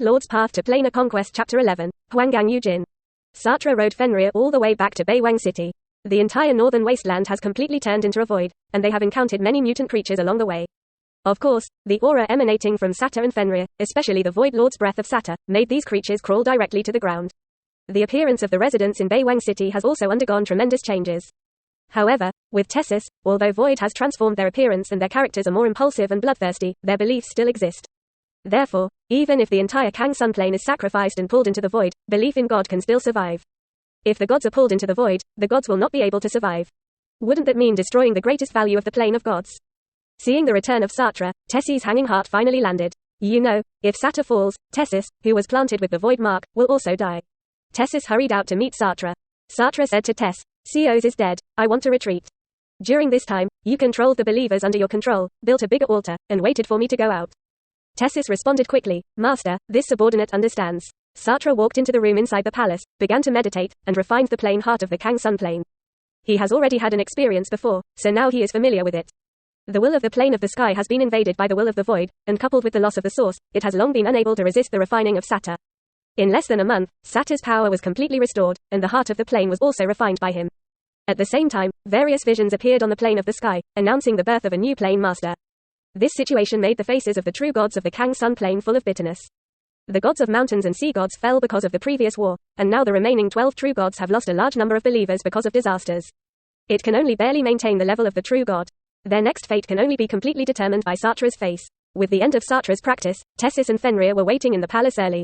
Lord's Path to Planar Conquest Chapter 11, Huanggang Yujin. Satra rode Fenrir all the way back to Beiwang City. The entire northern wasteland has completely turned into a void, and they have encountered many mutant creatures along the way. Of course, the aura emanating from Sata and Fenrir, especially the Void Lord's breath of Sata, made these creatures crawl directly to the ground. The appearance of the residents in Beiwang City has also undergone tremendous changes. However, with Tessis, although Void has transformed their appearance and their characters are more impulsive and bloodthirsty, their beliefs still exist. Therefore, even if the entire Kang Sun plane is sacrificed and pulled into the void, belief in God can still survive. If the gods are pulled into the void, the gods will not be able to survive. Wouldn't that mean destroying the greatest value of the plane of gods? Seeing the return of Satra, Tessie's hanging heart finally landed. You know, if Sata falls, Tessis, who was planted with the void mark, will also die. Tessis hurried out to meet Satra. Satra said to Tess, Ceos is dead, I want to retreat. During this time, you controlled the believers under your control, built a bigger altar, and waited for me to go out. Tessis responded quickly, Master, this subordinate understands. Satra walked into the room inside the palace, began to meditate, and refined the plane heart of the Kang Sun plane. He has already had an experience before, so now he is familiar with it. The will of the plane of the sky has been invaded by the will of the void, and coupled with the loss of the source, it has long been unable to resist the refining of Sata. In less than a month, Sata's power was completely restored, and the heart of the plane was also refined by him. At the same time, various visions appeared on the plane of the sky, announcing the birth of a new plane master. This situation made the faces of the true gods of the Kang Sun plane full of bitterness. The gods of mountains and sea gods fell because of the previous war, and now the remaining 12 true gods have lost a large number of believers because of disasters. It can only barely maintain the level of the true god. Their next fate can only be completely determined by Satra's face. With the end of Satra's practice, Tessis and Fenrir were waiting in the palace early.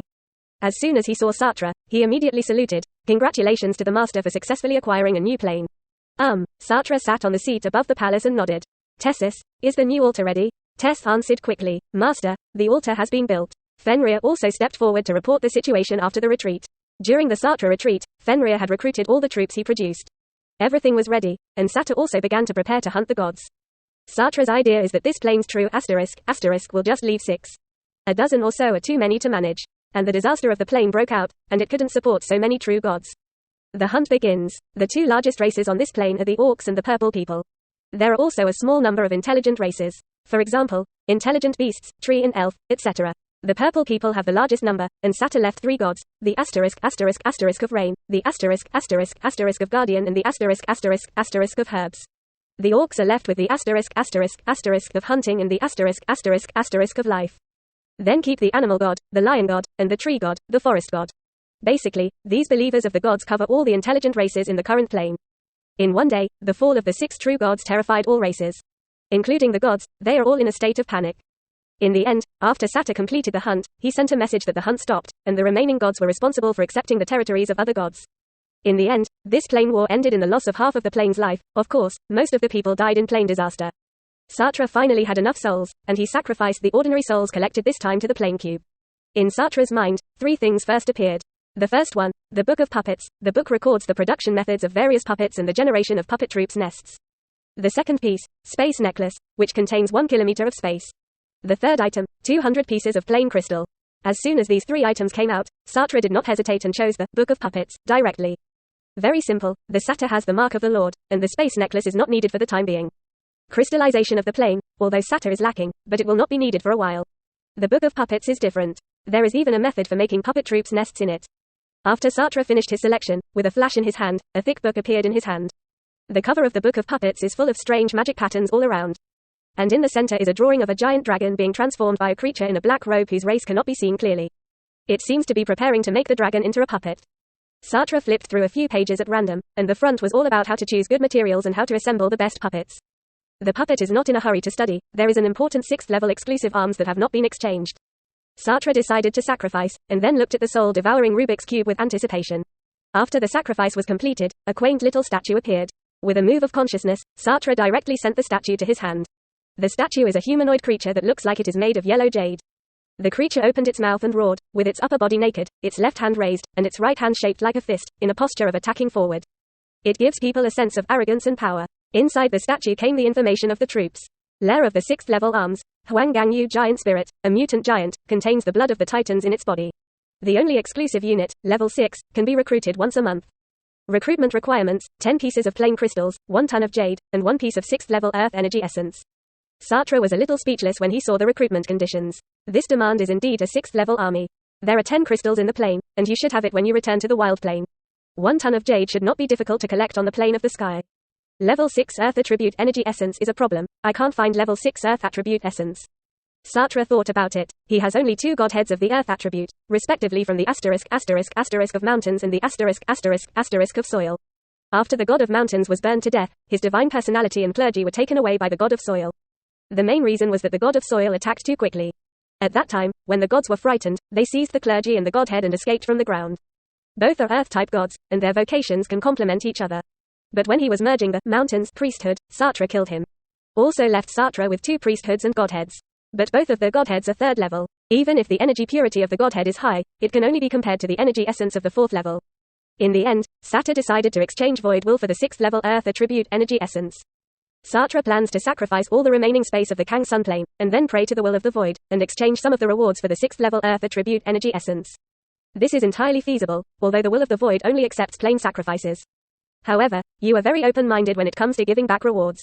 As soon as he saw Satra, he immediately saluted. Congratulations to the master for successfully acquiring a new plane. Satra sat on the seat above the palace and nodded. Tessis, is the new altar ready? Tess answered quickly, Master, the altar has been built. Fenrir also stepped forward to report the situation after the retreat. During the Satra retreat, Fenrir had recruited all the troops he produced. Everything was ready, and Sata also began to prepare to hunt the gods. Satra's idea is that this plane's true asterisk will just leave 6. A dozen or so are too many to manage. And the disaster of the plane broke out, and it couldn't support so many true gods. The hunt begins. The two largest races on this plane are the orcs and the purple people. There are also a small number of intelligent races. For example, intelligent beasts, tree and elf, etc. The purple people have the largest number, and Sata left 3 gods, the asterisk of rain, the asterisk of guardian and the asterisk of herbs. The orcs are left with the asterisk of hunting and the asterisk of life. Then keep the animal god, the lion god, and the tree god, the forest god. Basically, these believers of the gods cover all the intelligent races in the current plane. In one day, the fall of the 6 true gods terrified all races. Including the gods, they are all in a state of panic. In the end, after Sata completed the hunt, he sent a message that the hunt stopped, and the remaining gods were responsible for accepting the territories of other gods. In the end, this plane war ended in the loss of half of the plane's life. Of course, most of the people died in plane disaster. Satra finally had enough souls, and he sacrificed the ordinary souls collected this time to the plane cube. In Satra's mind, 3 things first appeared. The first one, the Book of Puppets. The book records the production methods of various puppets and the generation of puppet troops' nests. The second piece, Space Necklace, which contains 1 kilometer of space. The third item, 200 pieces of plain crystal. As soon as these 3 items came out, Satra did not hesitate and chose the Book of Puppets directly. Very simple, the Sata has the mark of the Lord, and the Space Necklace is not needed for the time being. Crystallization of the plane, although Sata is lacking, but it will not be needed for a while. The Book of Puppets is different. There is even a method for making puppet troops' nests in it. After Satra finished his selection, with a flash in his hand, a thick book appeared in his hand. The cover of the Book of Puppets is full of strange magic patterns all around. And in the center is a drawing of a giant dragon being transformed by a creature in a black robe whose race cannot be seen clearly. It seems to be preparing to make the dragon into a puppet. Satra flipped through a few pages at random, and the front was all about how to choose good materials and how to assemble the best puppets. The puppet is not in a hurry to study. There is an important 6th level exclusive arms that have not been exchanged. Satra decided to sacrifice, and then looked at the soul-devouring Rubik's Cube with anticipation. After the sacrifice was completed, a quaint little statue appeared. With a move of consciousness, Satra directly sent the statue to his hand. The statue is a humanoid creature that looks like it is made of yellow jade. The creature opened its mouth and roared, with its upper body naked, its left hand raised, and its right hand shaped like a fist, in a posture of attacking forward. It gives people a sense of arrogance and power. Inside the statue came the information of the troops. Lair of the 6th level arms, Huanggang Yu Giant Spirit, a mutant giant, contains the blood of the titans in its body. The only exclusive unit, level 6, can be recruited once a month. Recruitment requirements, 10 pieces of plain crystals, 1 ton of jade, and 1 piece of 6th level earth energy essence. Satra was a little speechless when he saw the recruitment conditions. This demand is indeed a 6th level army. There are 10 crystals in the plane, and you should have it when you return to the wild plane. 1 ton of jade should not be difficult to collect on the plane of the sky. Level 6 Earth Attribute Energy Essence is a problem. I can't find level 6 Earth Attribute Essence. Satra thought about it. He has only 2 godheads of the Earth attribute, respectively from the **** of mountains and the **** of soil. After the god of mountains was burned to death, his divine personality and clergy were taken away by the god of soil. The main reason was that the god of soil attacked too quickly. At that time, when the gods were frightened, they seized the clergy and the godhead and escaped from the ground. Both are Earth-type gods, and their vocations can complement each other. But when he was merging the mountains priesthood, Satra killed him. Also left Satra with 2 priesthoods and godheads. But both of the godheads are 3rd level. Even if the energy purity of the godhead is high, it can only be compared to the energy essence of the 4th level. In the end, Satra decided to exchange void will for the 6th level Earth attribute energy essence. Satra plans to sacrifice all the remaining space of the Kang Sun plane, and then pray to the will of the void, and exchange some of the rewards for the 6th level Earth attribute energy essence. This is entirely feasible, although the will of the void only accepts plain sacrifices. However, you are very open-minded when it comes to giving back rewards.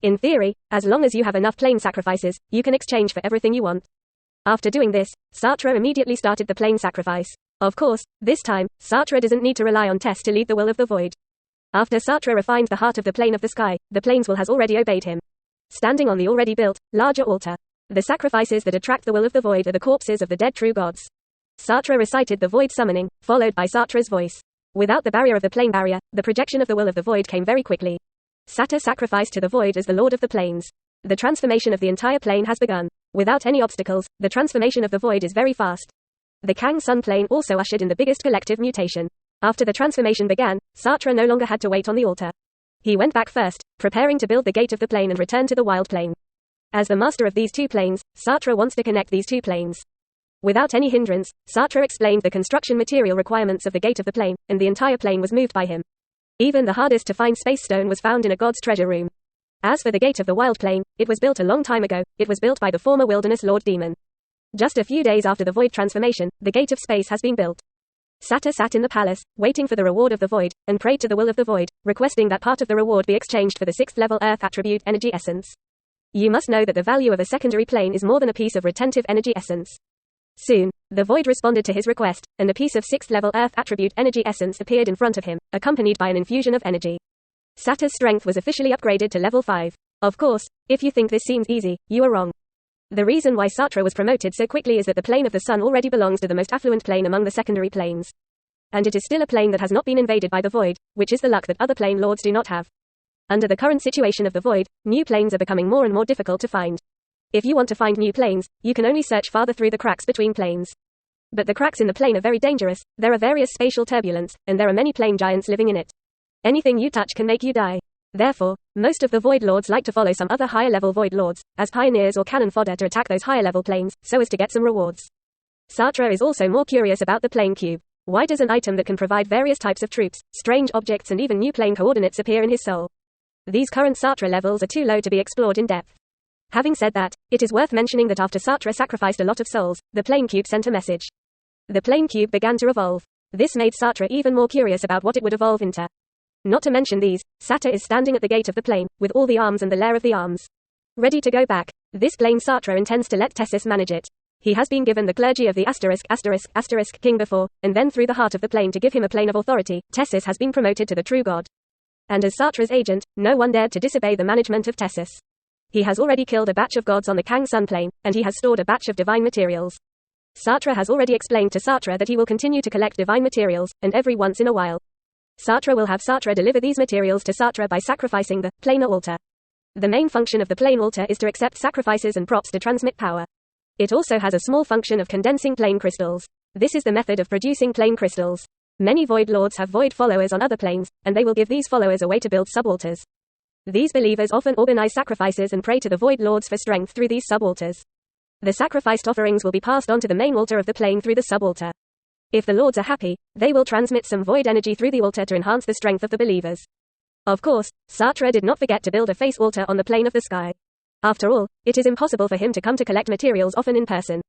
In theory, as long as you have enough plain sacrifices, you can exchange for everything you want. After doing this, Satra immediately started the plain sacrifice. Of course, this time, Satra doesn't need to rely on tests to lead the will of the void. After Satra refined the heart of the plane of the sky, the plane's will has already obeyed him. Standing on the already built, larger altar, the sacrifices that attract the will of the void are the corpses of the dead true gods. Satra recited the void summoning, followed by Satra's voice. Without the barrier of the plane barrier, the projection of the will of the void came very quickly. Satra sacrificed to the void as the lord of the planes. The transformation of the entire plane has begun. Without any obstacles, the transformation of the void is very fast. The Kang Sun plane also ushered in the biggest collective mutation. After the transformation began, Satra no longer had to wait on the altar. He went back first, preparing to build the gate of the plane and return to the wild plane. As the master of these 2 planes, Satra wants to connect these 2 planes. Without any hindrance, Satra explained the construction material requirements of the gate of the plane, and the entire plane was moved by him. Even the hardest to find space stone was found in a god's treasure room. As for the gate of the wild plane, it was built a long time ago. It was built by the former wilderness lord demon. Just a few days after the void transformation, the gate of space has been built. Satra sat in the palace, waiting for the reward of the void, and prayed to the will of the void, requesting that part of the reward be exchanged for the 6th level Earth attribute energy essence. You must know that the value of a secondary plane is more than a piece of retentive energy essence. Soon, the void responded to his request, and a piece of 6th level Earth attribute energy essence appeared in front of him, accompanied by an infusion of energy. Satra's strength was officially upgraded to level 5. Of course, if you think this seems easy, you are wrong. The reason why Satra was promoted so quickly is that the plane of the sun already belongs to the most affluent plane among the secondary planes. And it is still a plane that has not been invaded by the void, which is the luck that other plane lords do not have. Under the current situation of the void, new planes are becoming more and more difficult to find. If you want to find new planes, you can only search farther through the cracks between planes. But the cracks in the plane are very dangerous, there are various spatial turbulence, and there are many plane giants living in it. Anything you touch can make you die. Therefore, most of the void lords like to follow some other higher level void lords, as pioneers or cannon fodder to attack those higher level planes, so as to get some rewards. Satra is also more curious about the plane cube. Why does an item that can provide various types of troops, strange objects and even new plane coordinates appear in his soul? These current Satra levels are too low to be explored in depth. Having said that, it is worth mentioning that after Satra sacrificed a lot of souls, the plane cube sent a message. The plane cube began to revolve. This made Satra even more curious about what it would evolve into. Not to mention these, Satra is standing at the gate of the plane, with all the arms and the lair of the arms. Ready to go back. This plane Satra intends to let Tessis manage it. He has been given the clergy of the **** king before, and then through the heart of the plane to give him a plane of authority, Tessis has been promoted to the true god. And as Satra's agent, no one dared to disobey the management of Tessis. He has already killed a batch of gods on the Kang Sun plane, and he has stored a batch of divine materials. Satra has already explained to Satra that he will continue to collect divine materials, and every once in a while, Satra will have Satra deliver these materials to Satra by sacrificing the planar altar. The main function of the plane altar is to accept sacrifices and props to transmit power. It also has a small function of condensing plane crystals. This is the method of producing plane crystals. Many void lords have void followers on other planes, and they will give these followers a way to build subaltars. These believers often organize sacrifices and pray to the void lords for strength through these subaltars. The sacrificed offerings will be passed on to the main altar of the plane through the subaltar. If the lords are happy, they will transmit some void energy through the altar to enhance the strength of the believers. Of course, Satra did not forget to build a face altar on the plane of the sky. After all, it is impossible for him to come to collect materials often in person.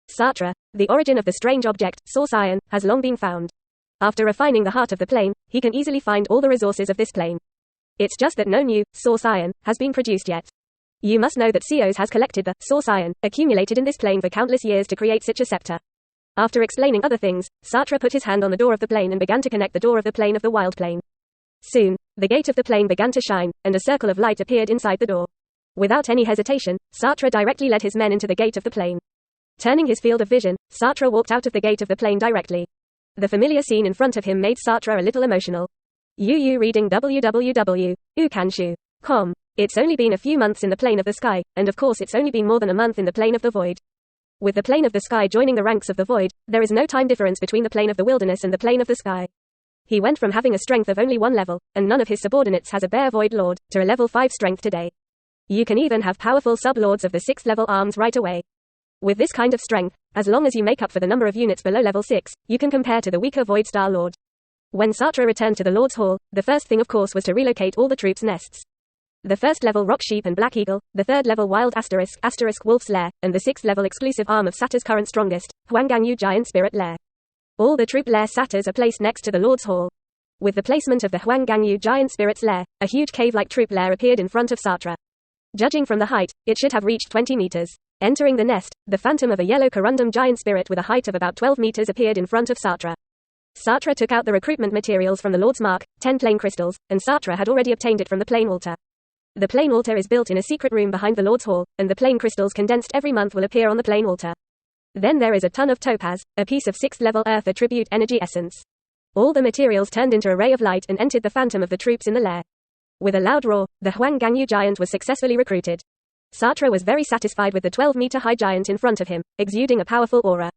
Satra, the origin of the strange object, xianxia, has long been found. After refining the heart of the plane, he can easily find all the resources of this plane. It's just that no new xianxia has been produced yet. You must know that Seos has collected the xianxia accumulated in this plane for countless years to create such a scepter. After explaining other things, Satra put his hand on the door of the plane and began to connect the door of the plane of the wild plane. Soon, the gate of the plane began to shine, and a circle of light appeared inside the door. Without any hesitation, Satra directly led his men into the gate of the plane. Turning his field of vision, Satra walked out of the gate of the plane directly. The familiar scene in front of him made Satra a little emotional. Reading www.ukanshu.com. It's only been a few months in the plane of the sky, and of course it's only been more than a month in the plane of the void. With the plane of the sky joining the ranks of the void, there is no time difference between the plane of the wilderness and the plane of the sky. He went from having a strength of only 1 level, and none of his subordinates has a bare void lord, to a level 5 strength today. You can even have powerful sub-lords of the 6th level arms right away. With this kind of strength, as long as you make up for the number of units below level 6, you can compare to the weaker void star lord. When Satra returned to the Lord's Hall, the first thing of course was to relocate all the troops' nests. The 1st level rock sheep and black eagle, the 3rd level wild ** wolf's lair, and the 6th level exclusive arm of Satra's current strongest, Huangangyu giant spirit lair. All the troop lair Satras are placed next to the Lord's Hall. With the placement of the Huangangyu giant spirit's lair, a huge cave-like troop lair appeared in front of Satra. Judging from the height, it should have reached 20 meters. Entering the nest, the phantom of a yellow corundum giant spirit with a height of about 12 meters appeared in front of Satra. Satra took out the recruitment materials from the Lord's Mark, 10 plane crystals, and Satra had already obtained it from the plane altar. The plane altar is built in a secret room behind the Lord's Hall, and the plane crystals condensed every month will appear on the plane altar. Then there is a ton of topaz, a piece of 6th level earth attribute energy essence. All the materials turned into a ray of light and entered the phantom of the troops in the lair. With a loud roar, the Huangangyu giant was successfully recruited. Satra was very satisfied with the 12-meter high giant in front of him, exuding a powerful aura.